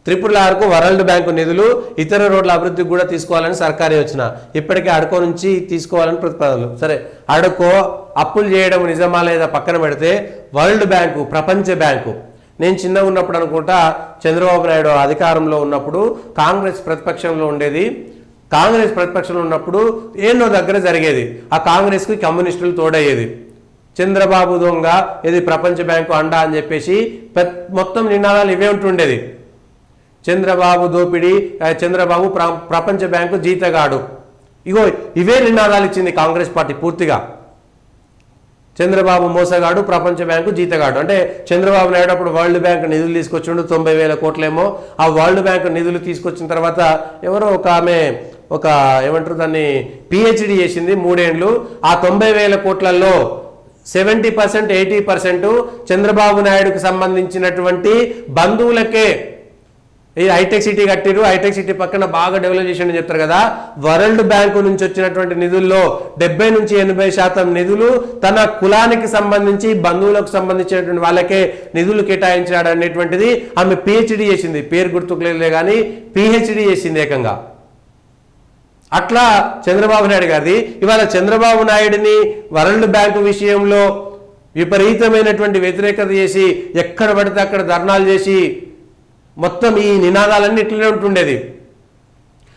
త్రిపురలార్కు world bank నిధులు ఇతర రోడ్ల అభివృద్ధికి కూడా తీసుకోవాలని సర్కారీ వచ్చిన ఇప్పటికే అడకో నుంచి తీసుకోవాలని ప్రతిపాదనలు. సరే, అడకో అప్పులు చేయడం నిజమా లేదా పక్కన పెడితే వరల్డ్ బ్యాంకు, ప్రపంచ బ్యాంకు, నేను చిన్నగా ఉన్నప్పుడు అనుకుంటా చంద్రబాబు నాయుడు అధికారంలో ఉన్నప్పుడు కాంగ్రెస్ ప్రతిపక్షంలో ఉండేది. కాంగ్రెస్ ప్రతిపక్షంలో ఉన్నప్పుడు ఎన్నో దగ్గర జరిగేది. ఆ కాంగ్రెస్కి కమ్యూనిస్టులు తోడయ్యేది. చంద్రబాబు దొంగ, ఇది ప్రపంచ బ్యాంకు అండా అని చెప్పేసి మొత్తం నినాదాలు ఇవే ఉంటుండేది. చంద్రబాబు దోపిడీ, చంద్రబాబు ప్రపంచ బ్యాంకు జీతగాడు, ఇగో ఇవే నినాదాలు ఇచ్చింది కాంగ్రెస్ పార్టీ పూర్తిగా. చంద్రబాబు మోసగాడు, ప్రపంచ బ్యాంకు జీతగాడు. అంటే చంద్రబాబు నాయుడు అప్పుడు వరల్డ్ బ్యాంక్ నిధులు తీసుకొచ్చిండు, 90,000 కోట్లేమో. ఆ వరల్డ్ బ్యాంక్ నిధులు తీసుకొచ్చిన తర్వాత ఎవరో ఒక ఆమె ఏమంటారు దాన్ని పిహెచ్డి చేసింది 3 ఏళ్ళు. ఆ 90,000 కోట్లలో 70% 80% చంద్రబాబు నాయుడుకి సంబంధించినటువంటి బంధువులకే. ఈ హైటెక్ సిటీ కట్టిరు, హైటెక్ సిటీ పక్కన బాగా డెవలప్ చేసిండని చెప్తారు కదా. వరల్డ్ బ్యాంకు నుంచి వచ్చినటువంటి నిధుల్లో 70 నుంచి 80% నిధులు తన కులానికి సంబంధించి, బంధువులకు సంబంధించినటువంటి వాళ్ళకే నిధులు కేటాయించాడు అనేటువంటిది ఆమె పిహెచ్డి చేసింది. పేరు గుర్తుకులే కానీ పిహెచ్డి చేసింది ఏకంగా. అట్లా చంద్రబాబు నాయుడు గారిది. ఇవాళ చంద్రబాబు నాయుడిని వరల్డ్ బ్యాంకు విషయంలో విపరీతమైనటువంటి వ్యతిరేకత చేసి, ఎక్కడ పడితే అక్కడ ధర్నాలు చేసి, మొత్తం ఈ నినాదాలన్నీ ఇట్లనే ఉంటుండేది.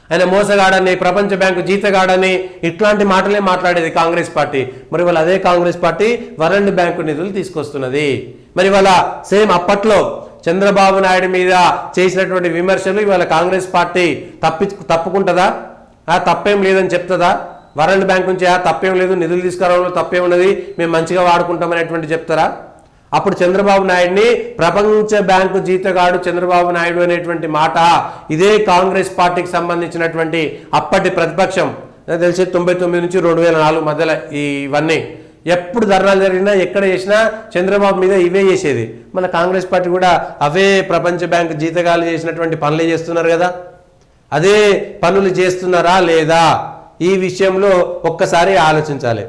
ఆయన మోసగాడని, ప్రపంచ బ్యాంకు జీతగాడని, ఇట్లాంటి మాటలే మాట్లాడేది కాంగ్రెస్ పార్టీ. మరి వాళ్ళ అదే కాంగ్రెస్ పార్టీ వరల్డ్ బ్యాంకు నిధులు తీసుకొస్తున్నది. మరి వాళ్ళ సేమ్ అప్పట్లో చంద్రబాబు నాయుడు మీద చేసినటువంటి విమర్శలు ఇవాళ కాంగ్రెస్ పార్టీ తప్పుకుంటుందా? తప్పేం లేదని చెప్తుందా? వరల్డ్ బ్యాంక్ నుంచి తప్పేం లేదు, నిధులు తీసుకురావడంలో తప్పేం ఉన్నది, మేము మంచిగా వాడుకుంటామనేటువంటి చెప్తారా? అప్పుడు చంద్రబాబు నాయుడిని ప్రపంచ బ్యాంకు జీతగాడు చంద్రబాబు నాయుడు అనేటువంటి మాట ఇదే కాంగ్రెస్ పార్టీకి సంబంధించినటువంటి అప్పటి ప్రతిపక్షం, తెలిసి 99 నుంచి 2004 మధ్యలో ఇవన్నీ ఎప్పుడు ధర్నాలు జరిగినా, ఎక్కడ చేసినా చంద్రబాబు మీద ఇవే చేసేది. మన కాంగ్రెస్ పార్టీ కూడా అవే ప్రపంచ బ్యాంకు జీతగాలు చేసినటువంటి పనులే చేస్తున్నారు కదా. అదే పనులు చేస్తున్నారా లేదా? ఈ విషయంలో ఒక్కసారి ఆలోచించాలి.